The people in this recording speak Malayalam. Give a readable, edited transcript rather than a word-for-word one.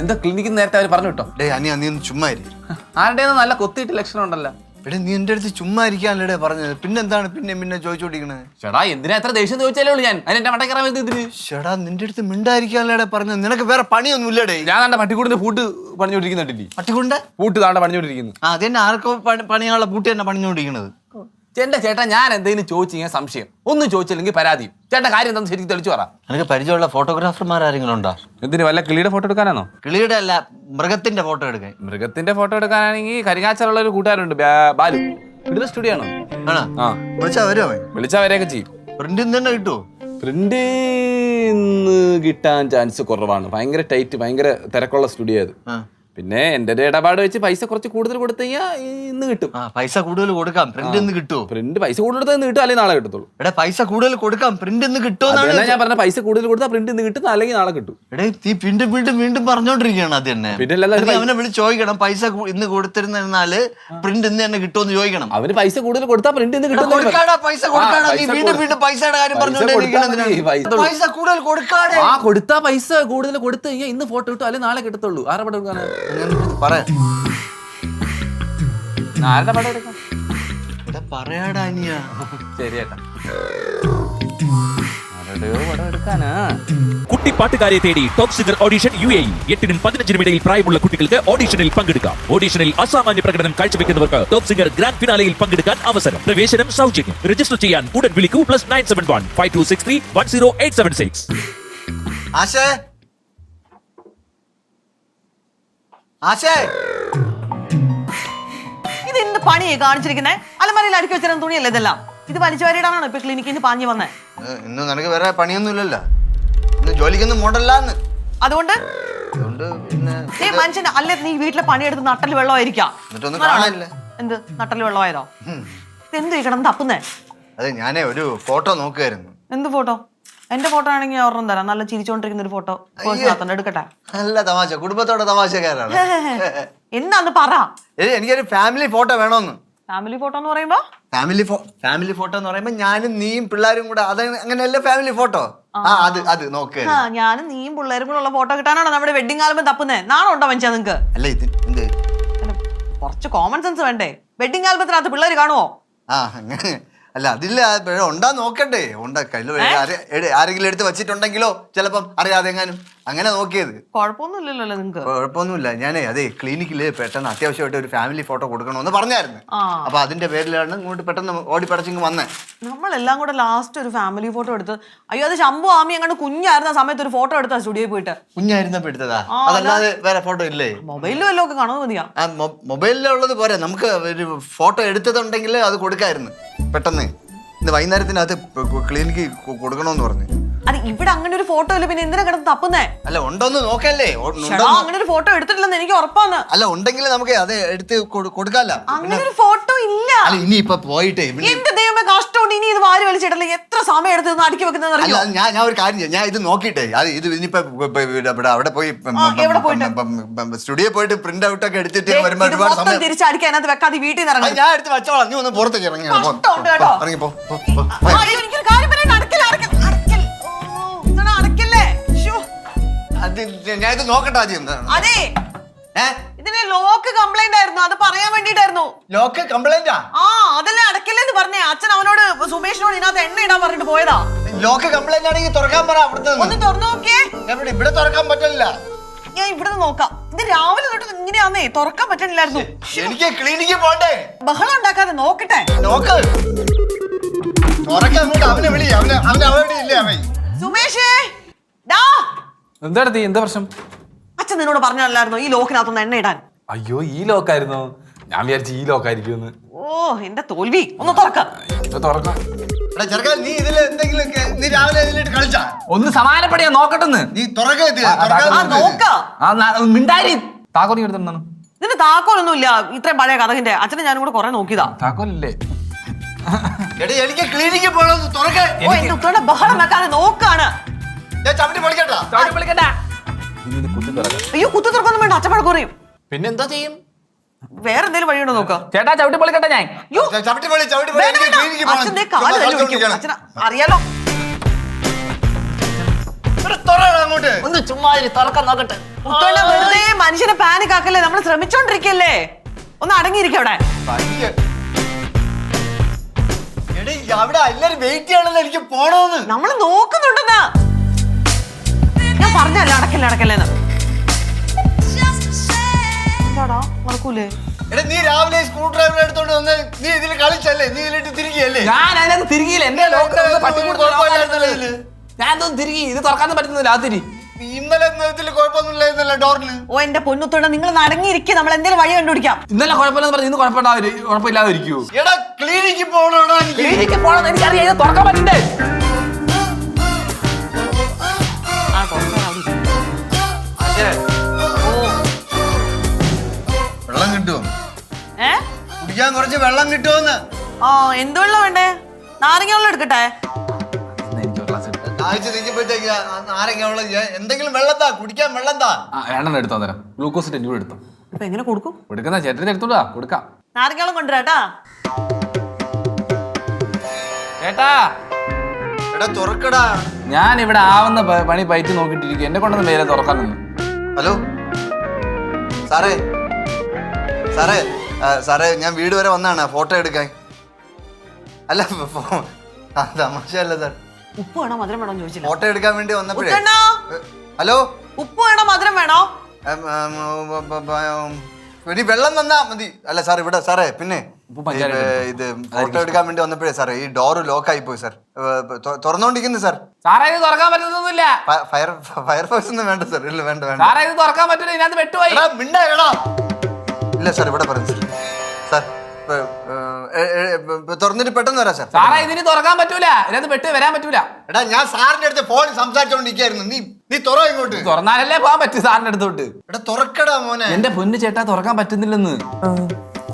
എന്താ ക്ലിനിക്കിൽ നേരത്തെ അവർ പറഞ്ഞു കേട്ടോ? നീ ഒന്ന് ചുമ്മാ ആരുടെ നല്ല കൊത്തിയിട്ട് ലക്ഷണം ഉണ്ടല്ലോ. എടേ നീ എന്റെ അടുത്ത് ചുമ്മാ ഇരിക്കാനല്ലേ പറഞ്ഞത്, പിന്നെന്താണ് പിന്നെ ചോദിച്ചോണ്ടിരിക്കണത്? ചേട്ടാ എന്തിനാ എത്ര ദേഷ്യം ചോദിച്ചാലേ ഉള്ളൂ ഞാൻ അതിന് എന്റെ മണ്ടേ കയറാൻ ഇതിന്. ചേട്ടാ നിന്റെ അടുത്ത് മിണ്ടായിരിക്കാനല്ലേ പറഞ്ഞത്, നിനക്ക് വേറെ പണിയൊന്നും ഇല്ലടേ. ഞാൻ താണ്ട പട്ടിക്കൂടിന്റെ പൂട്ട് പണിഞ്ഞോണ്ടിരിക്കുന്നുണ്ടില്ലേ? പട്ടിക്കൂടിന്റെ പൂട്ട് താണ്ട പണിഞ്ഞോണ്ടിരിക്കുന്നു. അത് തന്നെ ആർക്കോ പണിയാനുള്ള പൂട്ട് തന്നെ പണിഞ്ഞോണ്ടിരിക്കണത്. എന്റെ ചേട്ടാ ഞാൻ എന്തെങ്കിലും ചോദിച്ചു കഴിഞ്ഞാൽ സംശയം, ഒന്നും ചോദിച്ചില്ലെങ്കിൽ പരാതി. ചേട്ടാ കാര്യം എന്താണെന്ന് ശരിക്കും തെളിച്ചു പറ. നിനക്ക് പരിചയമുള്ള ഫോട്ടോഗ്രാഫർമാർ ആരെങ്കിലും ഉണ്ടോ? എന്തിന് വല്ല കിളിയുടെ ഫോട്ടോ എടുക്കാനാണോ? കിളിയുടെ അല്ല, മൃഗത്തിന്റെ ഫോട്ടോ എടുക്കാൻ. മൃഗത്തിന്റെ ഫോട്ടോ എടുക്കാനാണെങ്കിൽ കരിങ്ങാച്ചുള്ള ഒരു കൂട്ടുകാരുണ്ട്, ബാലു. കിളിയുടെ സ്റ്റുഡിയോ ആണോ? ആ വിളിച്ചാ വരുമോ? വിളിച്ചാ വരെയൊക്കെ ചെയ്യും. പ്രിന്റ് തന്നെ കിട്ടുമോ? പ്രിന്റ് കിട്ടാൻ ചാൻസ് കുറവാണ്. ഭയങ്കര ടൈറ്റ്, ഭയങ്കര തിരക്കുള്ള സ്റ്റുഡിയോ അത്. പിന്നെ എന്റെ ഇടപാട് വെച്ച് പൈസ കുറച്ച് കൂടുതൽ കൊടുത്തു കഴിഞ്ഞാൽ ഇന്ന് കിട്ടും. പൈസ കൂടുതൽ കൊടുക്കാം, പ്രിന്റ് ഇന്ന് കിട്ടുമോ? പ്രിന്റ് പൈസ കൂടുതൽ ഇന്ന് കിട്ടും, അല്ലെങ്കിൽ നാളെ കിട്ടത്തുള്ളൂ. എടാ പൈസ കൂടുതൽ കൊടുക്കാം, പ്രിന്റ് ഇന്ന് കിട്ടുമോ? ഞാൻ പറഞ്ഞ പൈസ കൂടുതൽ കൊടുത്താൽ പ്രിന്റ് ഇന്ന് കിട്ടും, അല്ലെങ്കിൽ നാളെ കിട്ടും. എടേ നീ വീണ്ടും പറഞ്ഞോണ്ടിരിക്കുകയാണ് അത് തന്നെ. പിന്നെ അവനെ വിളിച്ച് ചോദിക്കണം, പൈസ ഇന്ന് കൊടുത്തിരുന്നാല് പ്രിന്റ് ഇന്ന് തന്നെ കിട്ടുമെന്ന് ചോദിക്കണം. അവന് പൈസ കൂടുതൽ കൊടുത്താൽ പ്രിന്റ് ഇന്ന് കിട്ടും. പൈസ കൊടുക്കാടാ, നീ വീണ്ടും പൈസയുടെ കാര്യം പറഞ്ഞോണ്ടിരിക്കണം. പൈസ കൂടുതൽ കൊടുക്കാതെ കൊടുത്താ പൈസ കൂടുതൽ കൊടുത്തു കഴിഞ്ഞാൽ ഇന്ന് ഫോട്ടോ കിട്ടും, അല്ലെങ്കിൽ നാളെ കിട്ടത്തുള്ളൂ. ആരുടെ പടം എടുക്കാനാ? ആരുടെ പടം എടുക്കാം? പറയാടാ അനിയാ. ശരി ചേട്ടാ, ആരുടെയോ പടം എടുക്കാനാ. കുട്ടിപ്പാട്ടുകാരെ തേടി ടോപ് സിംഗർ ഓഡിഷൻ UAE. 8-നും 15-നും ഇടയിൽ പ്രായമുള്ള കുട്ടികൾക്ക് ഓഡിഷനിൽ പങ്കെടുക്കാം. ഓഡിഷനിൽ അസാമാന്യ പ്രകടനം കാഴ്ചവെക്കുന്നവർക്ക് ടോപ് സിംഗർ ഗ്രാൻഡ് ഫിനാലയിൽ പങ്കെടുക്കാൻ അവസരം. പ്രവേശനം സൗജന്യം. രജിസ്റ്റർ ചെയ്യാൻ ഉടൻ വിളിക്കൂ. +971 5263 10876. ആശേ ആശേ, ഇത് എന്ത് പണിയെ കാണിച്ചിരിക്കുന്നേ? അലമാരയിൽ അടുക്കി വെച്ചിരുന്ന തുണിയല്ലേ ഇതെല്ലാം? ഇത് വലിച്ചു വാരിയിടാനാണോ ഇപ്പൊ ക്ലിനിക്കിൽ നിന്ന് പാഞ്ഞു വന്നേ? ഇന്ന് നിനക്ക് വേറെ പണിയൊന്നും ഇല്ലല്ലോ, ഇന്ന് ജോലിക്കൊന്നും മോഡല്ലാന്ന്. അതുകൊണ്ട് പിന്നെ മനുഷ്യൻ അല്ലേ നീ വീട്ടിലെ പണിയെടുത്ത് നട്ടല് വെള്ളമായിരിക്കാം. എന്നിട്ടൊന്നും കാണാനില്ല. എന്ത് നട്ടല് വെള്ളമായതോ? എന്ത് കിടന്ന് തപ്പുന്നേ? അതെ ഞാനേ ഒരു ഫോട്ടോ നോക്കുമായിരുന്നു. എന്ത് ഫോട്ടോ? എന്റെ ഫോട്ടോ ആണെങ്കിൽ ഒരെണ്ണം തരാം, നല്ല ചിരിച്ചോണ്ടിരിക്കുന്ന ഒരു ഫോട്ടോ. എടുക്കട്ടെ. നല്ല തമാശ, കുടുംബത്തോടെ തമാശക്കാരാണ്. എന്നാന്ന് പറ. എനിക്കൊരു ഫാമിലി ഫോട്ടോ വേണമെന്ന്. ഫാമിലി ഫോട്ടോ എന്ന് പറയുമ്പോ ഫാമിലി ഫോട്ടോ എന്ന് പറയുമ്പോ ഞാനും നീയും പിള്ളേരും കൂടെ, അത് അങ്ങനെയല്ലേ ഫാമിലി ഫോട്ടോ? അത് നോക്കുക. ഞാനും നീയും പിള്ളേരും കൂടെ ഉള്ള ഫോട്ടോ കിട്ടാനാണോ നമ്മുടെ വെഡിങ് ആൽബം തപ്പുന്നേ? നാളെ ഉണ്ടോ മനുഷ്യ നിങ്ങക്ക്? അല്ല ഇത് എന്ത് കുറച്ച് കോമൺ സെൻസ് വേണ്ടേ? വെഡിങ് ആൽബത്തിനകത്ത് പിള്ളേര് കാണുവോ? അല്ല അതില്ല, ഉണ്ടാ നോക്കണ്ടേ? ആരെങ്കിലും എടുത്ത് വെച്ചിട്ടുണ്ടെങ്കിലോ ചിലപ്പം അറിയാതെ എങ്ങാനും അങ്ങനെ നോക്കിയത്. കുഴപ്പമൊന്നുമില്ലല്ലോ നിങ്ങക്ക്? കുഴപ്പമൊന്നുമില്ല. ഞാനേ അതെ ക്ലിനിക്കില് പെട്ടെന്ന് അത്യാവശ്യമായിട്ട് ഒരു ഫാമിലി ഫോട്ടോ കൊടുക്കണമെന്ന് പറഞ്ഞായിരുന്നു. അപ്പൊ അതിന്റെ പേരിലാണ് ഇങ്ങോട്ട് പെട്ടെന്ന് ഓടി പടച്ചിങ് വന്നേ. നമ്മളെല്ലാം കൂടെ ലാസ്റ്റ് ഒരു ഫാമിലി ഫോട്ടോ എടുത്ത്, അയ്യോ അത് ശംഭു ആമി അങ്ങോട്ട് കുഞ്ഞായിരുന്ന സമയത്ത് ഒരു ഫോട്ടോ എടുത്താ സ്റ്റുഡിയോയിൽ പോയിട്ട്. കുഞ്ഞായിരുന്നപ്പോ എടുത്തതാ? അതല്ലാതെ വേറെ ഫോട്ടോ ഇല്ലേ? മൊബൈലിലും എല്ലാം ഒക്കെ കാണുന്നത് മതിയാ. മൊബൈലിലുള്ളത് പോരെ, നമുക്ക് ഒരു ഫോട്ടോ എടുത്തതുണ്ടെങ്കിൽ അത് കൊടുക്കായിരുന്നു പെട്ടെന്ന്. ഇന്ന് വൈകുന്നേരത്തിനകത്ത് ക്ലിനിക്ക് കൊടുക്കണമെന്ന് പറഞ്ഞു. അത് ഇവിടെ അങ്ങനെ ഒരു ഫോട്ടോ ഇല്ല, പിന്നെ എന്തിനാ കിടന്ന് തപ്പുന്നേ? അല്ല ഉണ്ടോന്ന് നോക്കല്ലേ? അങ്ങനെ ഒരു ഫോട്ടോ എടുത്തിട്ടില്ലെന്ന് എനിക്ക് ഉറപ്പാന്ന്. അല്ല ഉണ്ടെങ്കിൽ നമുക്ക് അത് എടുത്ത് കൊടുക്കാല്ലോ. അങ്ങനെ ഒരു ഫോട്ടോ ഇല്ല. അല്ല ഇനിയിപ്പൊ പോയിട്ടേ എന്റെ ദൈവമേ കഷ്ടമുണ്ട്. ഇനി ഇത് വാരി വലിച്ചിട്ടല്ലേ എത്ര സമയം എടുത്ത് അടുക്കി വെക്കുന്നത്? അല്ല ഞാൻ ഒരു കാര്യം ചെയ്യാം, ഞാൻ ഇത് നോക്കിട്ടെ ഇത് ഇനിയിപ്പോ അവിടെ പോയി സ്റ്റുഡിയോ പോയിട്ട് പ്രിന്റ് ഔട്ട് ഒക്കെ എടുത്തിട്ട് വരുമ്പോ ഒരുപാട് സമയം തിരിച്ചടിക്കാൻ അതിനകത്ത് വെക്കാതെ വീട്ടിൽ നിന്ന് ഇറങ്ങി. ഞാൻ എടുത്ത് വെച്ചോളാം, നീ ഒന്ന് പുറത്തേക്ക് ഇറങ്ങിപ്പോ. എനിക്കൊരു കാര്യം പറയാൻ ഞാൻ ഇത് നോക്കട്ടെ ആദ്യം. അതെ ഇതിന് ലോക്ക് കംപ്ലൈന്റ് ആയിരുന്നു, അത് പറയാൻ വേണ്ടിട്ടായിരുന്നു. ലോക്ക് കംപ്ലൈന്റാ? അതല്ലേ അടക്കല്ലേന്ന് പറഞ്ഞേ. അച്ഛൻ അവനോട് സുമേഷിനോട് ഇതിനകത്ത് എണ്ണ ഇടാൻ പറഞ്ഞിട്ട് പോയതാ. ലോക്ക് കംപ്ലൈന്റ് ആണെങ്കിൽ തുറക്കാൻ പറ. അവിടുത്തെ ഒന്ന് തുറന്നു നോക്കിയേ. ഇവിടെ തുറക്കാൻ പറ്റില്ല. ഞാൻ ഇവിടെ നോക്കാം. ഇത് രാവിലെ തൊട്ട് ഇങ്ങനെയാന്നേ, തുറക്കാൻ പറ്റണില്ലായിരുന്നു. എനിക്ക് ക്ലിനിക്കിൽ പോണ്ടേ. ബഹളം ഉണ്ടാക്കാതെ നോക്കട്ടെ. നോക്ക് തുറക്കാൻ. അവനെ വിളി, അവനെ അവിടെ ഇല്ലേ അവൻ. സുമേഷേ എന്താ പ്രശ്നം? അച്ഛൻ നിന്നോട് പറഞ്ഞല്ലായിരുന്നോ ഈ ലോക്കിനകത്തൊന്ന് എണ്ണ ഇടാൻ? അയ്യോ ഈ ലോക്കായിരുന്നോ? ഞാൻ വിചാരിച്ചു ഈ ലോക്കായിരിക്കും. എന്റെ തോൽവി. ഒന്ന് തുറക്കാം. ഒന്ന് സമാനപ്പെടിയാ നോക്കട്ടെന്ന്. നീ മിണ്ടാരി. താക്കോൽ എടുത്താണ്. ഇതിന്റെ താക്കോലൊന്നും ഇല്ല. ഇത്രയും പഴയ കഥകിന്റെ. അച്ഛനെ ഞാനും കൂടെ കുറെ നോക്കിയതാ. താക്കോലില്ലേ? എനിക്ക് ക്ലിനിക്കിൽ പോകണം. തുറക്കാൻ ബഹളം വെക്കാതെ നോക്കാണ്. അയ്യോ കുത്തു തുറക്കൊന്നും വേണ്ട, അച്ഛൻ കുറയും. പിന്നെന്താ ചെയ്യും? വേറെ എന്തെങ്കിലും വഴിയുണ്ടോ നോക്കാം. ചേട്ടാ ചവിട്ടി പൊളിക്കട്ടെ ഞാൻ. അറിയാലോ. അങ്ങോട്ട് ഒന്ന് ചുമ്മാ തുറക്കാൻ നോക്കട്ടെ. മുത്തോണ്ണ വെറുതെ മനുഷ്യനെ പാനിക് ആക്കല്ലേ, നമ്മൾ ശ്രമിച്ചോണ്ടിരിക്കല്ലേ. ഒന്ന് അടങ്ങിയിരിക്കും അവിടെ. എടീ അവിടെ എല്ലാരും വെയിറ്റ് ചെയ്യണമെന്ന് എനിക്ക് പോണോന്ന്. നമ്മൾ നോക്കുന്നുണ്ടെന്നാ ഞാൻ പറഞ്ഞല്ലോ, അടക്കല്ലേന്ന്. എന്താടാ നടക്കൂലേ? എടാ നീ രാവിലെ സ്ക്രൂ ഡ്രൈവർ എടുത്തോണ്ട് വന്ന് നീ ഇതിൽ കളിച്ചല്ലേ, നീ ഇതിലിട്ട് തിരികെയല്ലേ? ഞാൻ അതിനകത്ത് തിരികില്ല, എന്റെ ഞാൻ എന്തോന്ന് തിരികി, ഇത് തുറക്കാനും പറ്റുന്നില്ല. അത് തിരി ഇന്നലെ ഇതിൽ കുഴപ്പമൊന്നുമില്ലായിരുന്നല്ലോ ഡോറിന്. ഓ എന്റെ പൊന്നുത്തോണ്ട, നിങ്ങൾ അടങ്ങിയിരിക്കും, നമ്മൾ എന്തെങ്കിലും വഴി കണ്ടുപിടിക്കാം. ഇന്നലെ കുഴപ്പമില്ലെന്ന് പറഞ്ഞു, ഇന്ന് കുഴപ്പമില്ലാതിരിക്കൂ. എടാ ക്ലിനിക്കിൽ പോകണോടാ എനിക്ക്. ക്ലിനിക്കിൽ പോകണമെന്ന് എനിക്കറിയാം, ഇത് തുറക്കാൻ പറ്റണ്ടേ? വെള്ളം കിട്ടുമോ? ഏ കുടിക്കാൻ കുറച്ച് വെള്ളം കിട്ടുമോന്ന്. ആ എന്ത് വെള്ളം വേണ്ടേ? നാരങ്ങ വെള്ളം എടുക്കട്ടെ? ആഴ്ച നിൽക്കുമ്പോഴത്തേക്ക് ആരെങ്കിലും എന്തെങ്കിലും വെള്ളം താ, കുടിക്കാൻ വെള്ളം താ. രണ്ടെണ്ണം എടുത്തോ, തരാം. ഗ്ലൂക്കോസ് ടെൻറ്റ് കൂടെ എടുത്തോ. ഇപ്പൊ എങ്ങനെ കൊടുക്കും? കൊടുക്കുന്ന ചേട്ടൻ എടുത്തോണ്ടാ കൊടുക്കാം. നാരങ്ങ വെള്ളം കൊണ്ടുവരാട്ടാ. ചേട്ടാ എടാ തുറക്കടാ. ഞാൻ ഇവിടെ ആവുന്ന പണി പയറ്റി നോക്കിട്ടിരിക്കും, എന്നെ കൊണ്ടൊന്നും മേലെ തുറക്കാൻ നിന്ന്. ഹലോ സാറേ, സാറേ സാറേ ഞാൻ വീട് വരെ വന്നാണ് ഫോട്ടോ എടുക്കാൻ. അല്ല തമാശയല്ല സാർ, ഉപ്പ് വേണോ മധുരം വേണോ ചോദിച്ചില്ല. ഫോട്ടോ എടുക്കാൻ വേണ്ടി വന്നപ്പോഴേ. ഉത്തണ്ണാ, ഹലോ ഉപ്പ് വേണോ മധുരം വേണോ? ഇനി വെള്ളം തന്നാ മതി. അല്ല സാർ ഇവിടെ സാറേ പിന്നെ ഉപ്പും പഞ്ചാര ഇത് ഫോട്ടോ എടുക്കാൻ വേണ്ടി വന്നപ്പോഴേ സാറേ ഈ ഡോറ് ലോക്ക് ആയി പോയി സാർ. തുറന്നോണ്ടിരിക്കുന്നു സാർ. സാറേ ഇത് തുറക്കാൻ പറ്റുന്നില്ല. ഫയർഫോഴ്സ് ഒന്നും വേണ്ട സാർ. ഇല്ല വേണ്ട വേണ്ട. സാറേ ഇത് തുറക്കാൻ പറ്റില്ല, ഇതിനകത്ത് വെട്ടുപോയി. ഇല്ല സാർ ഇവിടെ പറഞ്ഞു സാർ. സാർ തുറന്നിട്ട് പെട്ടെന്ന് വരാം സാർ. സാറേ ഇതിന് തുറക്കാൻ പറ്റൂല, ഇതിനകത്ത് വെട്ട് വരാൻ പറ്റൂല. എടാ ഞാൻ സാറിന്റെ അടുത്ത് ഫോൺ സംസാരിച്ചോണ്ടിരിക്കായിരുന്നു. നീ തുറ ഇങ്ങോട്ട്. തുറന്നാലല്ലേ പോകാൻ പറ്റൂ സാറിന്റെ അടുത്തോട്ട്. എടാ തുറക്കടാ മോനെ. എന്റെ പൊന്ന് ചേട്ടാ തുറക്കാൻ പറ്റുന്നില്ലെന്ന്.